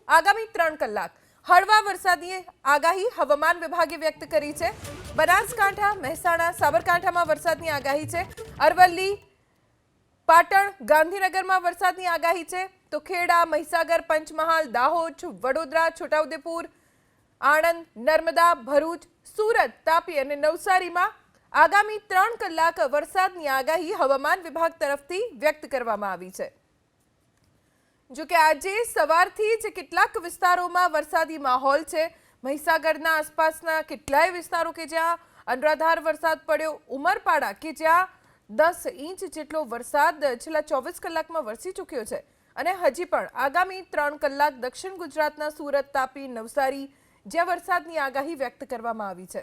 આગામી 3 કલાક હળવા વરસાદની આગાહી હવામાન વિભાગે વ્યક્ત કરી છે। બનાસકાંઠા, મહેસાણા, સાબરકાંઠામાં વરસાદની આગાહી છે। અરવલ્લી, પાટણ, ગાંધીનગરમાં વરસાદની આગાહી છે। તો ખેડા, મહીસાગર, પંચમહાલ, દાહોદ, વડોદરા, છોટાઉદેપુર, આણંદ, નર્મદા, ભરૂચ, સુરત, તાપી અને નવસારીમાં આગામી 3 કલાક વરસાદની આગાહી હવામાન વિભાગ તરફથી વ્યક્ત કરવામાં આવી છે। જો કે આજે સવારથી જ કેટલાક વિસ્તારોમાં વરસાદી માહોલ છે। મહીસાગરના આસપાસના કેટલાય વિસ્તારો કે જ્યાં અનરાધાર વરસાદ પડ્યો, ઉમરપાડા કે જ્યાં 10 ઇંચ જેટલો વરસાદ છેલ્લા 24 કલાકમાં વરસી ચૂક્યો છે અને હજી પણ આગામી 3 કલાક દક્ષિણ ગુજરાતના સુરત, તાપી, નવસારી જ્યાં વરસાદની આગાહી વ્યક્ત કરવામાં આવી છે।